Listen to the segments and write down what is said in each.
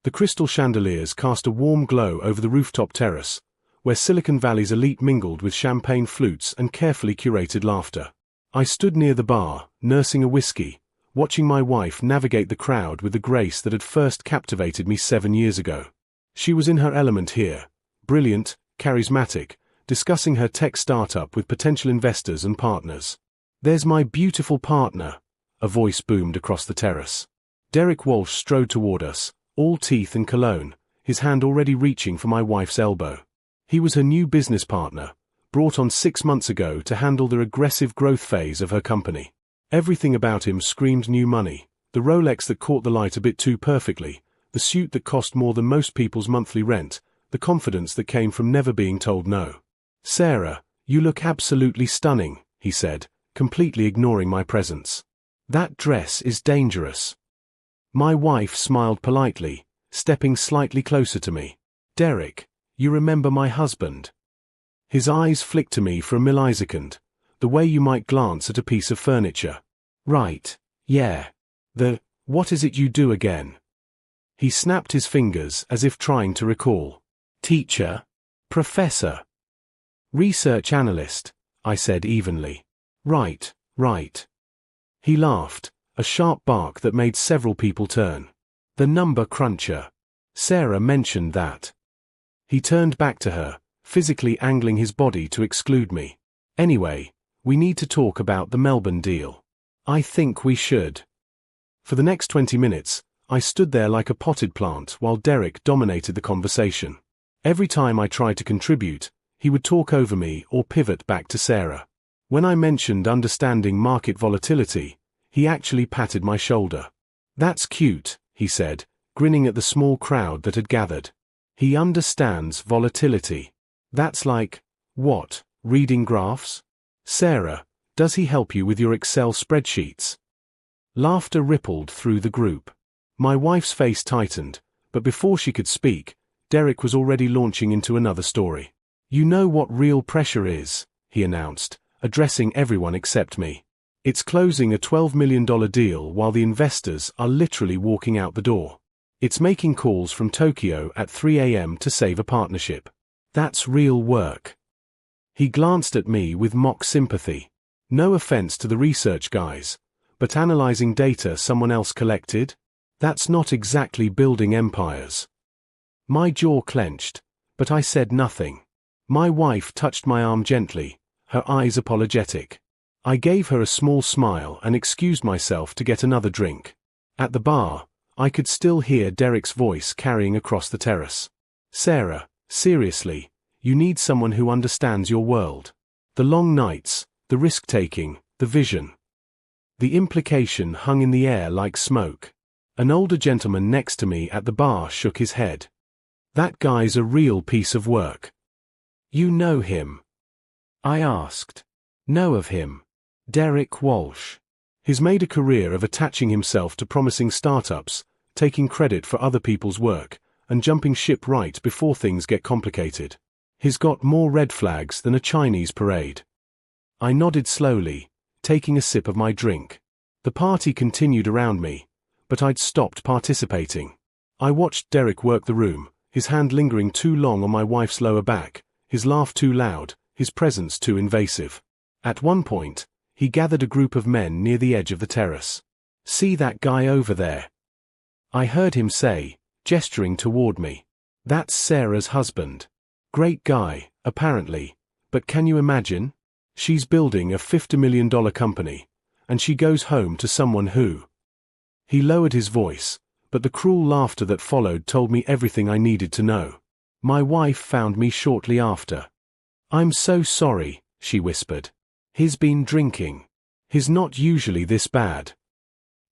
The crystal chandeliers cast a warm glow over the rooftop terrace, where Silicon Valley's elite mingled with champagne flutes and carefully curated laughter. I stood near the bar, nursing a whiskey, watching my wife navigate the crowd with the grace that had first captivated me 7 years ago. She was in her element here, brilliant, charismatic, discussing her tech startup with potential investors and partners. "There's my beautiful partner," a voice boomed across the terrace. Derek Walsh strode toward us, all teeth and cologne, his hand already reaching for my wife's elbow. He was her new business partner, brought on 6 months ago to handle the aggressive growth phase of her company. Everything about him screamed new money: the Rolex that caught the light a bit too perfectly, the suit that cost more than most people's monthly rent, the confidence that came from never being told no. "Sarah, you look absolutely stunning," he said, completely ignoring my presence. "That dress is dangerous." My wife smiled politely, stepping slightly closer to me. "Derek, you remember my husband?" His eyes flicked to me for a millisecond, the way you might glance at a piece of furniture. "Right, yeah. What is it you do again?" He snapped his fingers as if trying to recall. "Teacher? Professor? Research analyst," I said evenly. Right. He laughed, a sharp bark that made several people turn. "The number cruncher. Sarah mentioned that." He turned back to her, physically angling his body to exclude me. "Anyway, we need to talk about the Melbourne deal." "I think we should." For the next 20 minutes, I stood there like a potted plant while Derek dominated the conversation. Every time I tried to contribute, he would talk over me or pivot back to Sarah. When I mentioned understanding market volatility, he actually patted my shoulder. "That's cute," he said, grinning at the small crowd that had gathered. "He understands volatility. That's like, what, reading graphs? Sarah, does he help you with your Excel spreadsheets?" Laughter rippled through the group. My wife's face tightened, but before she could speak, Derek was already launching into another story. "You know what real pressure is," he announced, addressing everyone except me. "It's closing a $12 million deal while the investors are literally walking out the door. It's making calls from Tokyo at 3 a.m. to save a partnership. That's real work." He glanced at me with mock sympathy. "No offense to the research guys, but analyzing data someone else collected? That's not exactly building empires." My jaw clenched, but I said nothing. My wife touched my arm gently, her eyes apologetic. I gave her a small smile and excused myself to get another drink. At the bar, I could still hear Derek's voice carrying across the terrace. "Sarah, seriously, you need someone who understands your world. The long nights, the risk-taking, the vision." The implication hung in the air like smoke. An older gentleman next to me at the bar shook his head. "That guy's a real piece of work." "You know him?" I asked. "Know of him. Derek Walsh. He's made a career of attaching himself to promising startups, taking credit for other people's work, and jumping ship right before things get complicated. He's got more red flags than a Chinese parade." I nodded slowly, taking a sip of my drink. The party continued around me, but I'd stopped participating. I watched Derek work the room, his hand lingering too long on my wife's lower back, his laugh too loud, his presence too invasive. At one point, he gathered a group of men near the edge of the terrace. "See that guy over there?" I heard him say, gesturing toward me. "That's Sarah's husband. Great guy, apparently, but can you imagine? She's building a $50 million company, and she goes home to someone who—" He lowered his voice, but the cruel laughter that followed told me everything I needed to know. My wife found me shortly after. "I'm so sorry," she whispered. "He's been drinking. He's not usually this bad."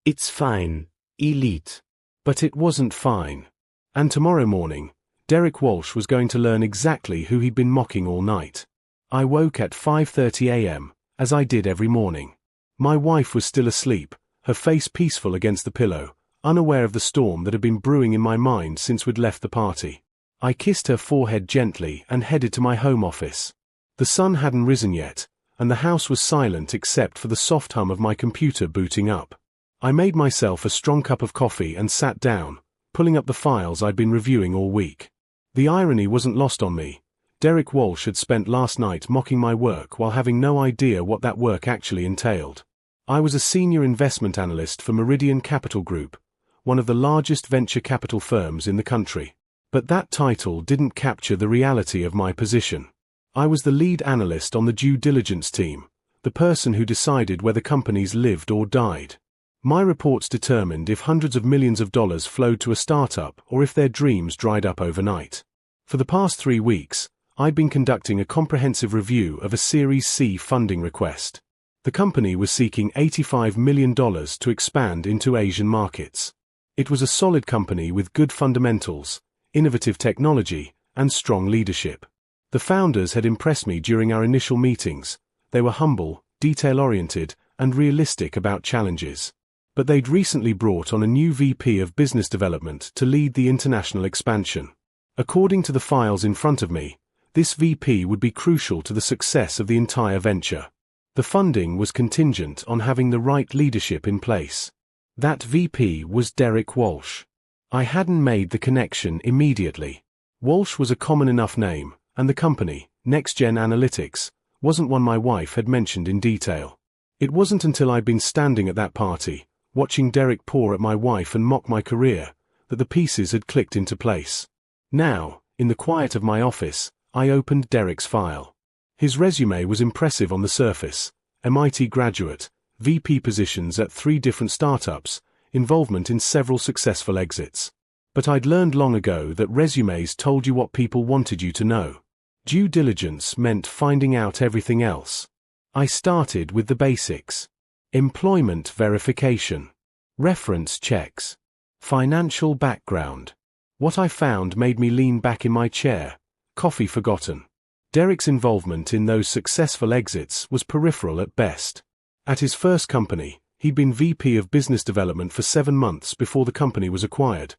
"It's fine, elite." But it wasn't fine. And tomorrow morning, Derek Walsh was going to learn exactly who he'd been mocking all night. I woke at 5:30 a.m., as I did every morning. My wife was still asleep, her face peaceful against the pillow, unaware of the storm that had been brewing in my mind since we'd left the party. I kissed her forehead gently and headed to my home office. The sun hadn't risen yet, and the house was silent except for the soft hum of my computer booting up. I made myself a strong cup of coffee and sat down, pulling up the files I'd been reviewing all week. The irony wasn't lost on me. Derek Walsh had spent last night mocking my work while having no idea what that work actually entailed. I was a senior investment analyst for Meridian Capital Group, one of the largest venture capital firms in the country. But that title didn't capture the reality of my position. I was the lead analyst on the due diligence team, the person who decided whether companies lived or died. My reports determined if hundreds of millions of dollars flowed to a startup or if their dreams dried up overnight. For the past 3 weeks, I'd been conducting a comprehensive review of a Series C funding request. The company was seeking $85 million to expand into Asian markets. It was a solid company with good fundamentals, innovative technology, and strong leadership. The founders had impressed me during our initial meetings. They were humble, detail-oriented, and realistic about challenges. But they'd recently brought on a new VP of Business Development to lead the international expansion. According to the files in front of me, this VP would be crucial to the success of the entire venture. The funding was contingent on having the right leadership in place. That VP was Derek Walsh. I hadn't made the connection immediately. Walsh was a common enough name, and the company, NextGen Analytics, wasn't one my wife had mentioned in detail. It wasn't until I'd been standing at that party, watching Derek paw at my wife and mock my career, that the pieces had clicked into place. Now, in the quiet of my office, I opened Derek's file. His resume was impressive on the surface: MIT graduate, VP positions at 3 different startups, involvement in several successful exits. But I'd learned long ago that resumes told you what people wanted you to know. Due diligence meant finding out everything else. I started with the basics: employment verification, reference checks, financial background. What I found made me lean back in my chair, coffee forgotten. Derek's involvement in those successful exits was peripheral at best. At his first company, he'd been VP of Business Development for 7 months before the company was acquired,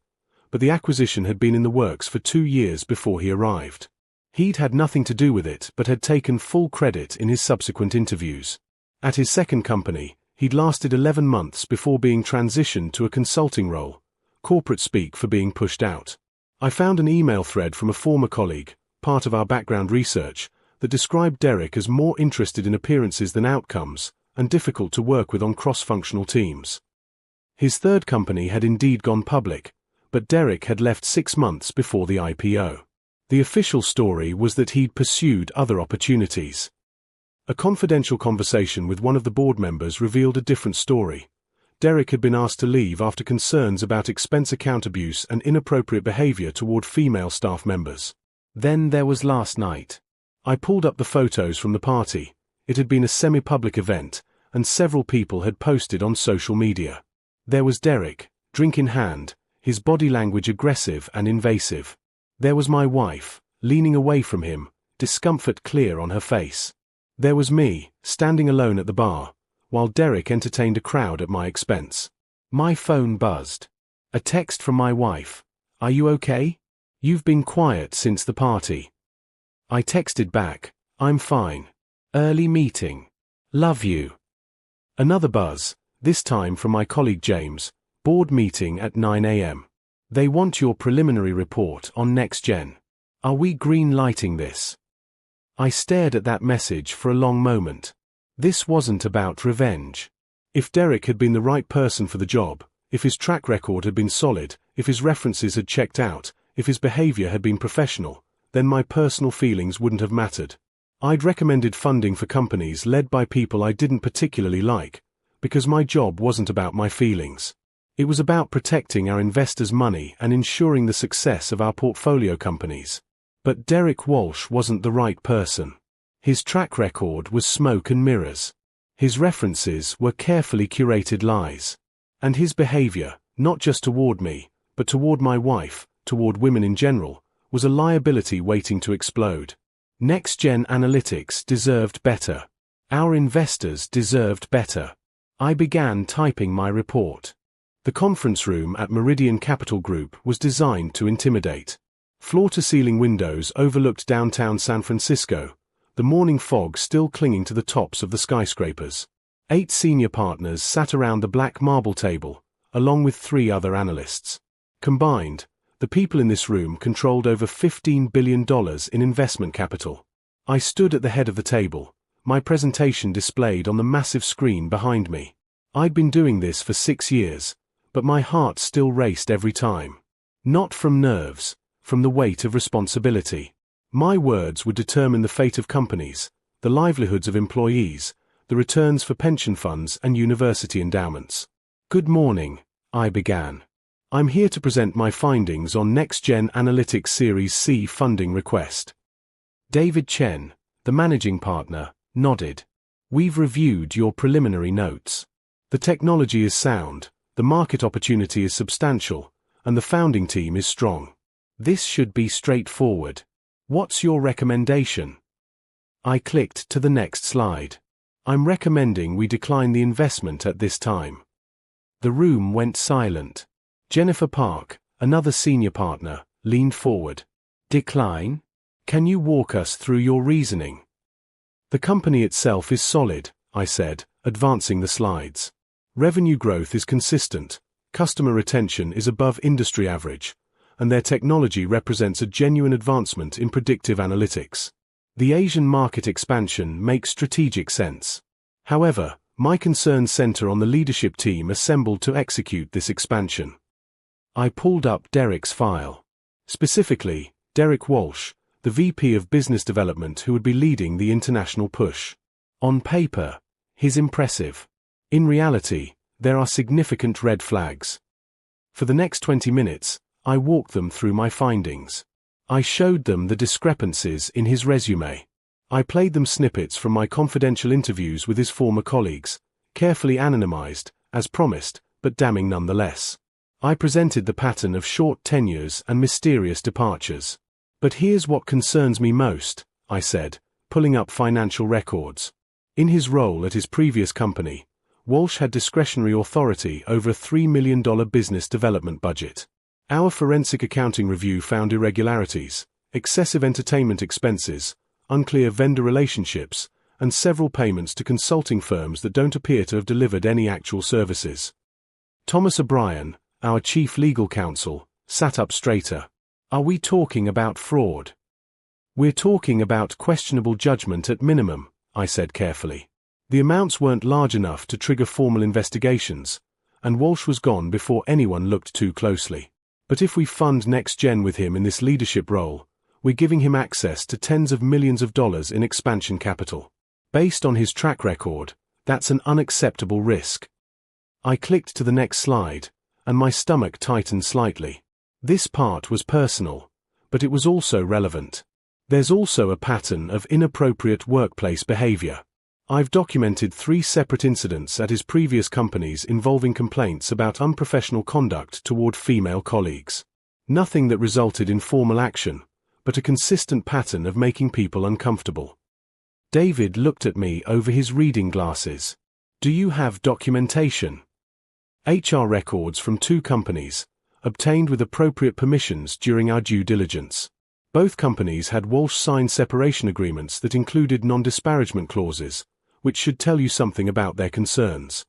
but the acquisition had been in the works for 2 years before he arrived. He'd had nothing to do with it but had taken full credit in his subsequent interviews. At his second company, he'd lasted 11 months before being transitioned to a consulting role, corporate speak for being pushed out. I found an email thread from a former colleague, part of our background research, that described Derek as more interested in appearances than outcomes, and difficult to work with on cross-functional teams. His third company had indeed gone public, but Derek had left 6 months before the IPO. The official story was that he'd pursued other opportunities. A confidential conversation with one of the board members revealed a different story. Derek had been asked to leave after concerns about expense account abuse and inappropriate behavior toward female staff members. Then there was last night. I pulled up the photos from the party. It had been a semi-public event, and several people had posted on social media. There was Derek, drink in hand, his body language aggressive and invasive. There was my wife, leaning away from him, discomfort clear on her face. There was me, standing alone at the bar, while Derek entertained a crowd at my expense. My phone buzzed. A text from my wife. "Are you okay? You've been quiet since the party." I texted back, "I'm fine. Early meeting. Love you." Another buzz, this time from my colleague James, board meeting at 9 a.m. "They want your preliminary report on NextGen. Are we green-lighting this?" I stared at that message for a long moment. This wasn't about revenge. If Derek had been the right person for the job, if his track record had been solid, if his references had checked out, if his behavior had been professional, then my personal feelings wouldn't have mattered. I'd recommended funding for companies led by people I didn't particularly like, because my job wasn't about my feelings. It was about protecting our investors' money and ensuring the success of our portfolio companies. But Derek Walsh wasn't the right person. His track record was smoke and mirrors. His references were carefully curated lies. And his behavior, not just toward me, but toward my wife, toward women in general, was a liability waiting to explode. NextGen Analytics deserved better. Our investors deserved better. I began typing my report. The conference room at Meridian Capital Group was designed to intimidate. Floor-to-ceiling windows overlooked downtown San Francisco, the morning fog still clinging to the tops of the skyscrapers. 8 senior partners sat around the black marble table, along with 3 other analysts. Combined, the people in this room controlled over $15 billion in investment capital. I stood at the head of the table, my presentation displayed on the massive screen behind me. I'd been doing this for 6 years, but my heart still raced every time. Not from nerves, from the weight of responsibility. My words would determine the fate of companies, the livelihoods of employees, the returns for pension funds and university endowments. Good morning, I began. I'm here to present my findings on Next-Gen Analytics Series C funding request. David Chen, the managing partner, nodded. We've reviewed your preliminary notes. The technology is sound, the market opportunity is substantial, and the founding team is strong. This should be straightforward. What's your recommendation? I clicked to the next slide. I'm recommending we decline the investment at this time. The room went silent. Jennifer Park, another senior partner, leaned forward. Decline? Can you walk us through your reasoning? The company itself is solid, I said, advancing the slides. Revenue growth is consistent, customer retention is above industry average, and their technology represents a genuine advancement in predictive analytics. The Asian market expansion makes strategic sense. However, my concerns center on the leadership team assembled to execute this expansion. I pulled up Derek's file. Specifically, Derek Walsh, the VP of Business Development who would be leading the international push. On paper, he's impressive. In reality, there are significant red flags. For the next 20 minutes, I walked them through my findings. I showed them the discrepancies in his resume. I played them snippets from my confidential interviews with his former colleagues, carefully anonymized, as promised, but damning nonetheless. I presented the pattern of short tenures and mysterious departures. But here's what concerns me most, I said, pulling up financial records. In his role at his previous company, Walsh had discretionary authority over a $3 million business development budget. Our forensic accounting review found irregularities, excessive entertainment expenses, unclear vendor relationships, and several payments to consulting firms that don't appear to have delivered any actual services. Thomas O'Brien, our chief legal counsel, sat up straighter. Are we talking about fraud? We're talking about questionable judgment at minimum, I said carefully. The amounts weren't large enough to trigger formal investigations, and Walsh was gone before anyone looked too closely. But if we fund Next-Gen with him in this leadership role, we're giving him access to tens of millions of dollars in expansion capital. Based on his track record, that's an unacceptable risk. I clicked to the next slide, and my stomach tightened slightly. This part was personal, but it was also relevant. There's also a pattern of inappropriate workplace behavior. I've documented 3 separate incidents at his previous companies involving complaints about unprofessional conduct toward female colleagues. Nothing that resulted in formal action, but a consistent pattern of making people uncomfortable. David looked at me over his reading glasses. Do you have documentation? HR records from 2 companies, obtained with appropriate permissions during our due diligence. Both companies had Walsh sign separation agreements that included non-disparagement clauses, which should tell you something about their concerns.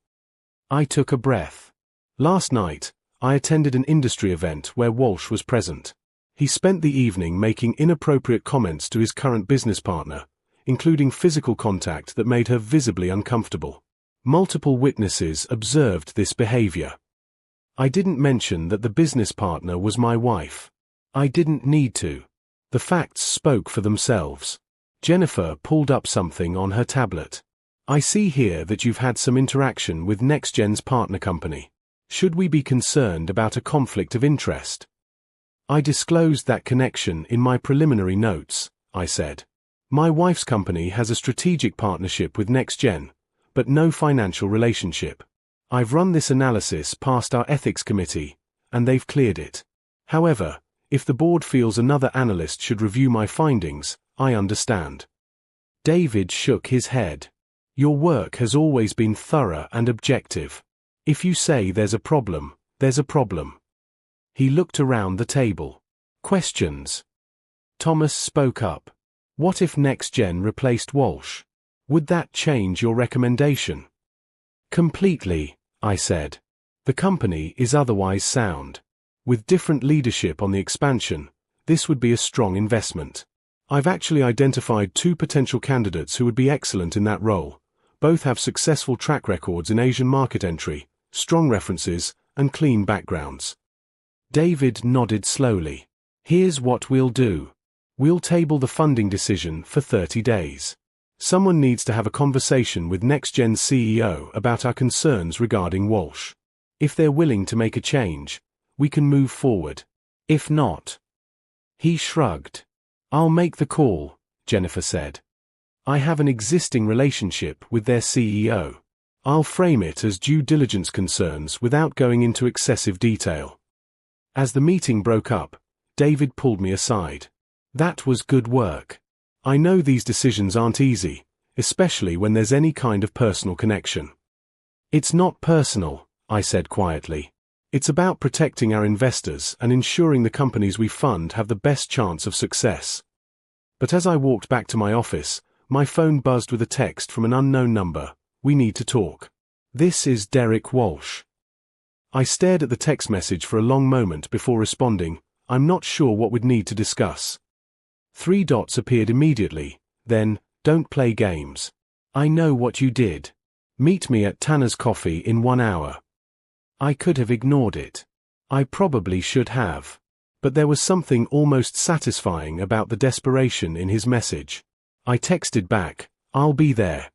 I took a breath. Last night, I attended an industry event where Walsh was present. He spent the evening making inappropriate comments to his current business partner, including physical contact that made her visibly uncomfortable. Multiple witnesses observed this behavior. I didn't mention that the business partner was my wife. I didn't need to. The facts spoke for themselves. Jennifer pulled up something on her tablet. I see here that you've had some interaction with Next-Gen's partner company. Should we be concerned about a conflict of interest? I disclosed that connection in my preliminary notes, I said. My wife's company has a strategic partnership with Next-Gen, but no financial relationship. I've run this analysis past our ethics committee, and they've cleared it. However, if the board feels another analyst should review my findings, I understand. David shook his head. Your work has always been thorough and objective. If you say there's a problem, there's a problem. He looked around the table. Questions? Thomas spoke up. What if Next-Gen replaced Walsh? Would that change your recommendation? Completely, I said. The company is otherwise sound. With different leadership on the expansion, this would be a strong investment. I've actually identified 2 potential candidates who would be excellent in that role. Both have successful track records in Asian market entry, strong references, and clean backgrounds. David nodded slowly. Here's what we'll do. We'll table the funding decision for 30 days. Someone needs to have a conversation with NextGen's CEO about our concerns regarding Walsh. If they're willing to make a change, we can move forward. If not, he shrugged. I'll make the call, Jennifer said. I have an existing relationship with their CEO. I'll frame it as due diligence concerns without going into excessive detail. As the meeting broke up, David pulled me aside. That was good work. I know these decisions aren't easy, especially when there's any kind of personal connection. It's not personal, I said quietly. It's about protecting our investors and ensuring the companies we fund have the best chance of success. But as I walked back to my office, my phone buzzed with a text from an unknown number. We need to talk. This is Derek Walsh. I stared at the text message for a long moment before responding. I'm not sure what we'd need to discuss. 3 dots appeared immediately, then, don't play games. I know what you did. Meet me at Tanner's Coffee in 1 hour. I could have ignored it. I probably should have. But there was something almost satisfying about the desperation in his message. I texted back, I'll be there.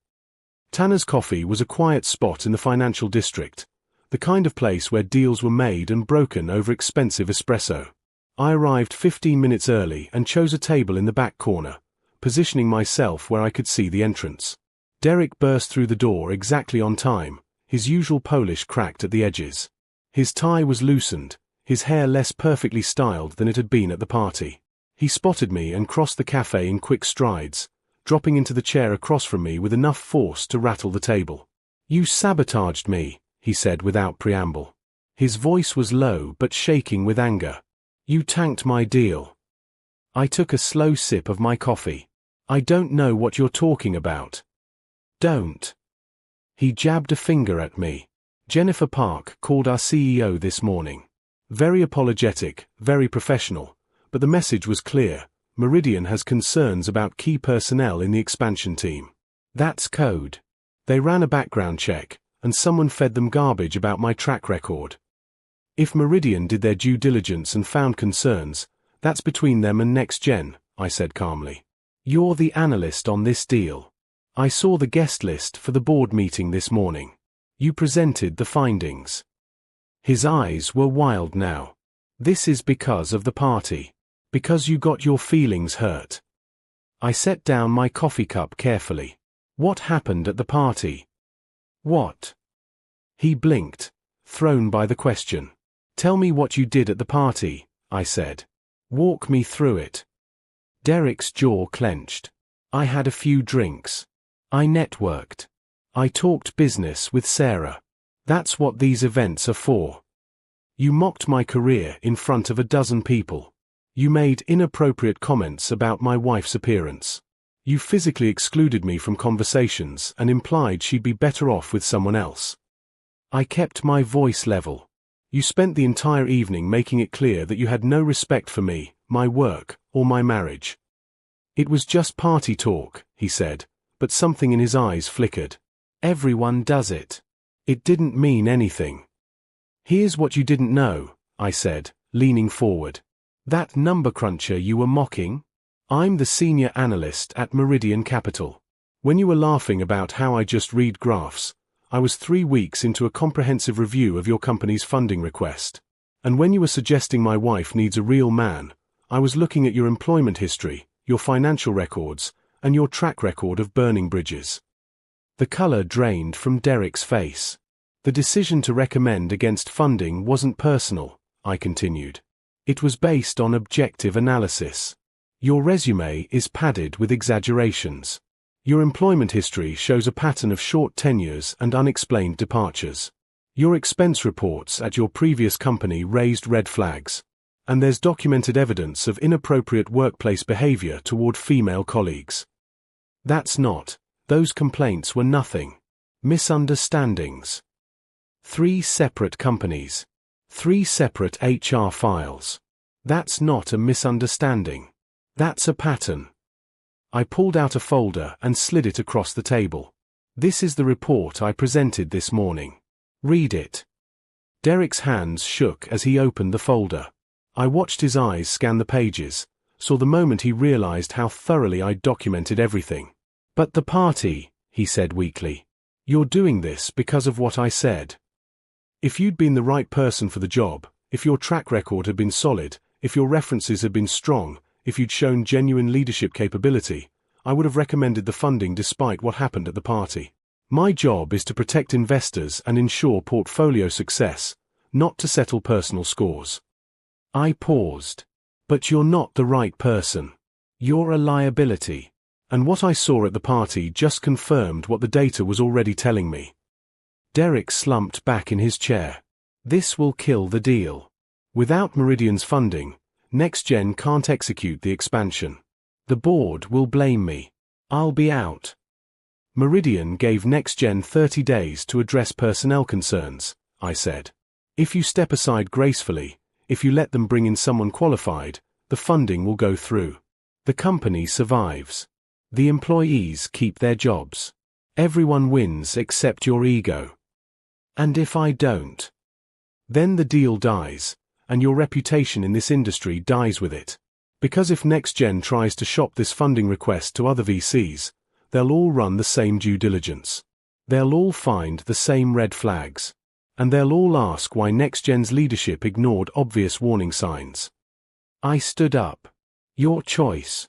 Tanner's Coffee was a quiet spot in the financial district, the kind of place where deals were made and broken over expensive espresso. I arrived 15 minutes early and chose a table in the back corner, positioning myself where I could see the entrance. Derek burst through the door exactly on time, his usual polish cracked at the edges. His tie was loosened, his hair less perfectly styled than it had been at the party. He spotted me and crossed the cafe in quick strides, dropping into the chair across from me with enough force to rattle the table. You sabotaged me, he said without preamble. His voice was low but shaking with anger. You tanked my deal. I took a slow sip of my coffee. I don't know what you're talking about. Don't. He jabbed a finger at me. Jennifer Park called our CEO this morning. Very apologetic, very professional, but the message was clear. Meridian has concerns about key personnel in the expansion team. That's code. They ran a background check, and someone fed them garbage about my track record. If Meridian did their due diligence and found concerns, that's between them and NextGen, I said calmly. You're the analyst on this deal. I saw the guest list for the board meeting this morning. You presented the findings. His eyes were wild now. This is because of the party. Because you got your feelings hurt. I set down my coffee cup carefully. What happened at the party? What? He blinked, thrown by the question. Tell me what you did at the party, I said. Walk me through it. Derek's jaw clenched. I had a few drinks. I networked. I talked business with Sarah. That's what these events are for. You mocked my career in front of a dozen people. You made inappropriate comments about my wife's appearance. You physically excluded me from conversations and implied she'd be better off with someone else. I kept my voice level. You spent the entire evening making it clear that you had no respect for me, my work, or my marriage. It was just party talk, he said, but something in his eyes flickered. Everyone does it. It didn't mean anything. Here's what you didn't know, I said, leaning forward. That number cruncher you were mocking? I'm the senior analyst at Meridian Capital. When you were laughing about how I just read graphs, I was 3 weeks into a comprehensive review of your company's funding request. And when you were suggesting my wife needs a real man, I was looking at your employment history, your financial records, and your track record of burning bridges. The color drained from Derek's face. The decision to recommend against funding wasn't personal, I continued. It was based on objective analysis. Your resume is padded with exaggerations. Your employment history shows a pattern of short tenures and unexplained departures. Your expense reports at your previous company raised red flags. And there's documented evidence of inappropriate workplace behavior toward female colleagues. Those complaints were nothing. Misunderstandings. 3 separate companies. 3 separate HR files. That's not a misunderstanding. That's a pattern. I pulled out a folder and slid it across the table. This is the report I presented this morning. Read it. Derek's hands shook as he opened the folder. I watched his eyes scan the pages, saw the moment he realized how thoroughly I'd documented everything. But the party, he said weakly. You're doing this because of what I said. If you'd been the right person for the job, if your track record had been solid, if your references had been strong, if you'd shown genuine leadership capability, I would have recommended the funding despite what happened at the party. My job is to protect investors and ensure portfolio success, not to settle personal scores. I paused. But you're not the right person. You're a liability. And what I saw at the party just confirmed what the data was already telling me. Derek slumped back in his chair. This will kill the deal. Without Meridian's funding, NextGen can't execute the expansion. The board will blame me. I'll be out. Meridian gave NextGen 30 days to address personnel concerns, I said. If you step aside gracefully, if you let them bring in someone qualified, the funding will go through. The company survives. The employees keep their jobs. Everyone wins except your ego. And if I don't? Then the deal dies, and your reputation in this industry dies with it. Because if NextGen tries to shop this funding request to other VCs, they'll all run the same due diligence. They'll all find the same red flags. And they'll all ask why NextGen's leadership ignored obvious warning signs. I stood up. Your choice.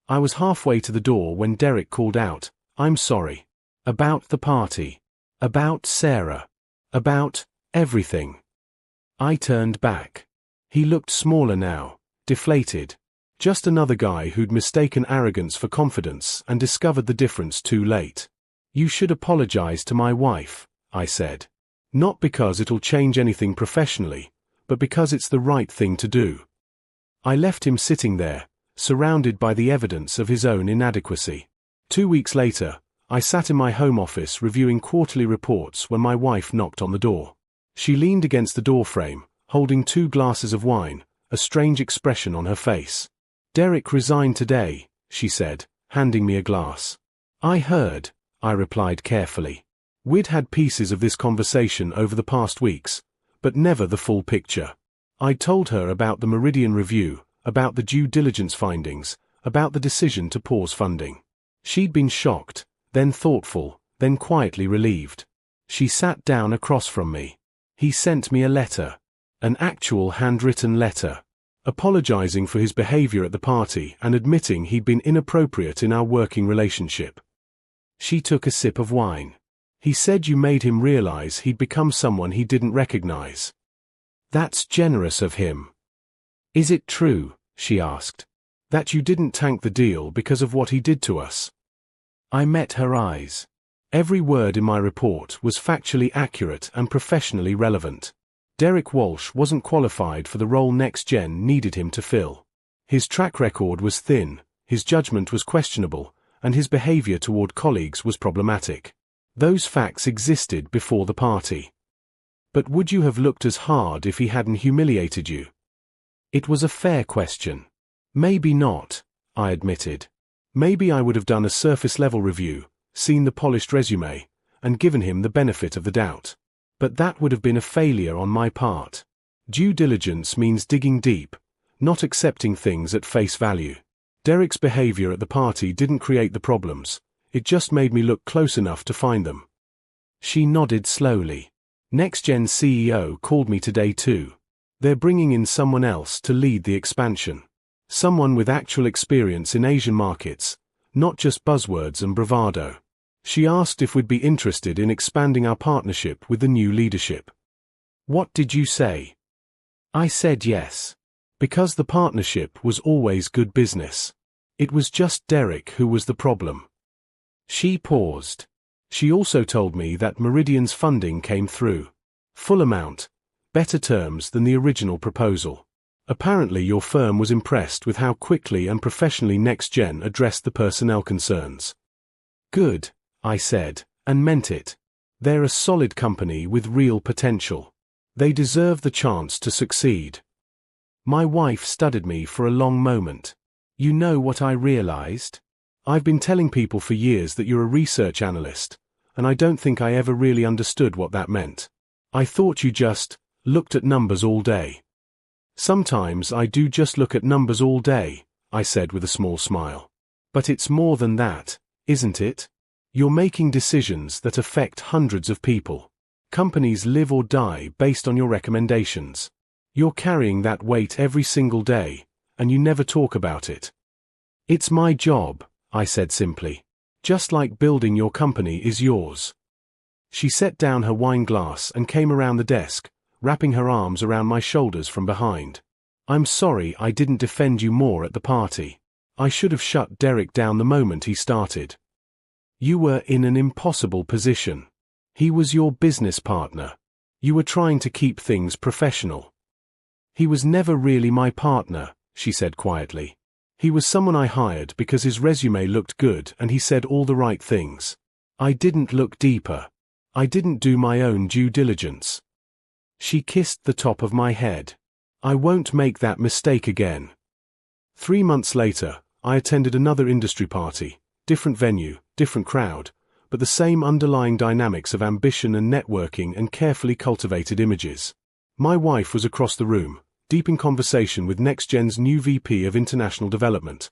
I was halfway to the door when Derek called out, I'm sorry. About the party. About Sarah. About everything. I turned back. He looked smaller now, deflated. Just another guy who'd mistaken arrogance for confidence and discovered the difference too late. You should apologize to my wife, I said. Not because it'll change anything professionally, but because it's the right thing to do. I left him sitting there, surrounded by the evidence of his own inadequacy. 2 weeks later, I sat in my home office reviewing quarterly reports when my wife knocked on the door. She leaned against the doorframe, holding 2 glasses of wine, a strange expression on her face. Derek resigned today, she said, handing me a glass. I heard, I replied carefully. We'd had pieces of this conversation over the past weeks, but never the full picture. I told her about the Meridian review, about the due diligence findings, about the decision to pause funding. She'd been shocked, then thoughtful, then quietly relieved. She sat down across from me. He sent me a letter. An actual handwritten letter. Apologizing for his behavior at the party and admitting he'd been inappropriate in our working relationship. She took a sip of wine. He said you made him realize he'd become someone he didn't recognize. That's generous of him. Is it true, she asked, that you didn't tank the deal because of what he did to us? I met her eyes. Every word in my report was factually accurate and professionally relevant. Derek Walsh wasn't qualified for the role NextGen needed him to fill. His track record was thin, his judgment was questionable, and his behavior toward colleagues was problematic. Those facts existed before the party. But would you have looked as hard if he hadn't humiliated you? It was a fair question. Maybe not, I admitted. Maybe I would have done a surface-level review, seen the polished resume, and given him the benefit of the doubt. But that would have been a failure on my part. Due diligence means digging deep, not accepting things at face value. Derek's behavior at the party didn't create the problems, it just made me look close enough to find them. She nodded slowly. NextGen's CEO called me today too. They're bringing in someone else to lead the expansion. Someone with actual experience in Asian markets, not just buzzwords and bravado. She asked if we'd be interested in expanding our partnership with the new leadership. What did you say? I said yes. Because the partnership was always good business. It was just Derek who was the problem. She paused. She also told me that Meridian's funding came through. Full amount, better terms than the original proposal. Apparently your firm was impressed with how quickly and professionally NextGen addressed the personnel concerns. Good, I said, and meant it. They're a solid company with real potential. They deserve the chance to succeed. My wife studied me for a long moment. You know what I realized? I've been telling people for years that you're a research analyst, and I don't think I ever really understood what that meant. I thought you just looked at numbers all day. Sometimes I do just look at numbers all day, I said with a small smile. But it's more than that, isn't it? You're making decisions that affect hundreds of people. Companies live or die based on your recommendations. You're carrying that weight every single day, and you never talk about it. It's my job, I said simply. Just like building your company is yours. She set down her wine glass and came around the desk, wrapping her arms around my shoulders from behind. I'm sorry I didn't defend you more at the party. I should have shut Derek down the moment he started. You were in an impossible position. He was your business partner. You were trying to keep things professional. He was never really my partner, she said quietly. He was someone I hired because his resume looked good and he said all the right things. I didn't look deeper. I didn't do my own due diligence. She kissed the top of my head. I won't make that mistake again. 3 months later, I attended another industry party, different venue, different crowd, but the same underlying dynamics of ambition and networking and carefully cultivated images. My wife was across the room, deep in conversation with NextGen's new VP of International Development,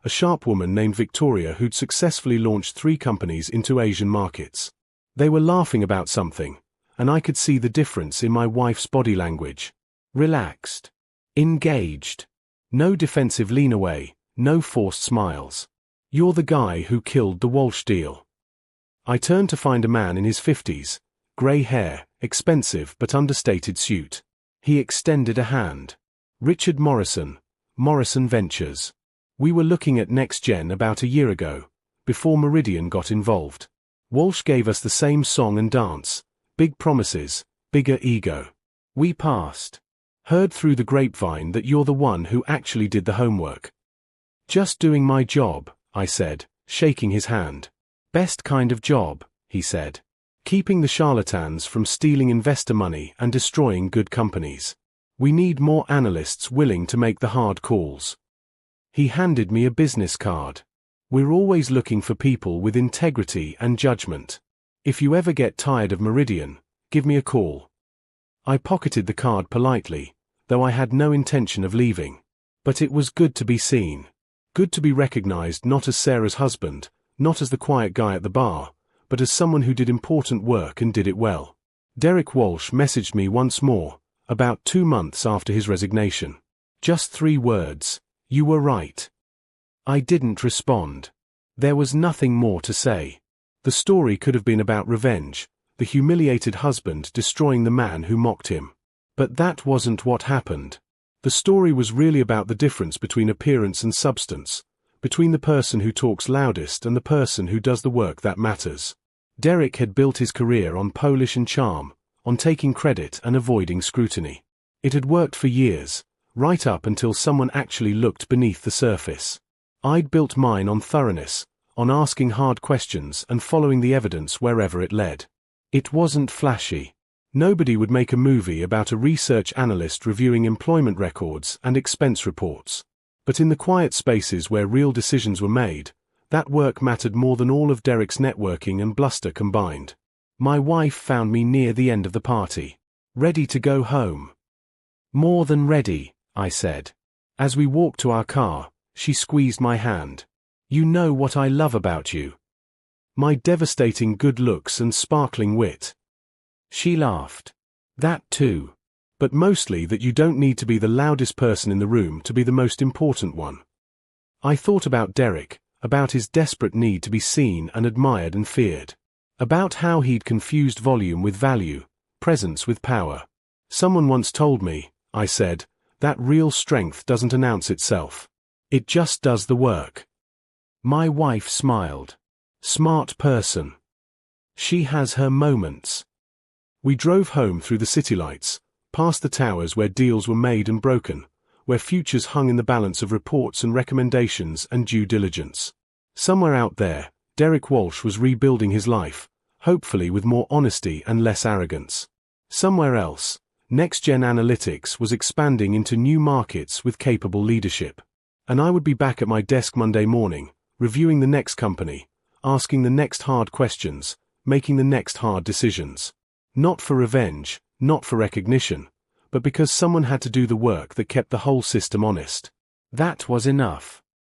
a sharp woman named Victoria who'd successfully launched 3 companies into Asian markets. They were laughing about something, and I could see the difference in my wife's body language. Relaxed. Engaged. No defensive lean away, no forced smiles. You're the guy who killed the Walsh deal. I turned to find a man in his 50s, grey hair, expensive but understated suit. He extended a hand. Richard Morrison, Morrison Ventures. We were looking at NextGen about a year ago, before Meridian got involved. Walsh gave us the same song and dance, big promises, bigger ego. We passed. Heard through the grapevine that you're the one who actually did the homework. Just doing my job, I said, shaking his hand. Best kind of job, he said. Keeping the charlatans from stealing investor money and destroying good companies. We need more analysts willing to make the hard calls. He handed me a business card. We're always looking for people with integrity and judgment. If you ever get tired of Meridian, give me a call. I pocketed the card politely, though I had no intention of leaving. But it was good to be seen. Good to be recognized not as Sarah's husband, not as the quiet guy at the bar, but as someone who did important work and did it well. Derek Walsh messaged me once more, about 2 months after his resignation. Just 3 words. You were right. I didn't respond. There was nothing more to say. The story could have been about revenge, the humiliated husband destroying the man who mocked him. But that wasn't what happened. The story was really about the difference between appearance and substance, between the person who talks loudest and the person who does the work that matters. Derek had built his career on polish and charm, on taking credit and avoiding scrutiny. It had worked for years, right up until someone actually looked beneath the surface. I'd built mine on thoroughness, on asking hard questions and following the evidence wherever it led. It wasn't flashy. Nobody would make a movie about a research analyst reviewing employment records and expense reports. But in the quiet spaces where real decisions were made, that work mattered more than all of Derek's networking and bluster combined. My wife found me near the end of the party. Ready to go home. More than ready, I said. As we walked to our car, she squeezed my hand. You know what I love about you. My devastating good looks and sparkling wit. She laughed. That too. But mostly that you don't need to be the loudest person in the room to be the most important one. I thought about Derek, about his desperate need to be seen and admired and feared. About how he'd confused volume with value, presence with power. Someone once told me, I said, that real strength doesn't announce itself. It just does the work. My wife smiled. Smart person. She has her moments. We drove home through the city lights, past the towers where deals were made and broken, where futures hung in the balance of reports and recommendations and due diligence. Somewhere out there, Derek Walsh was rebuilding his life, hopefully with more honesty and less arrogance. Somewhere else, Next-gen analytics was expanding into new markets with capable leadership. And I would be back at my desk Monday morning, reviewing the next company, asking the next hard questions, making the next hard decisions. Not for revenge, not for recognition, but because someone had to do the work that kept the whole system honest. That was enough.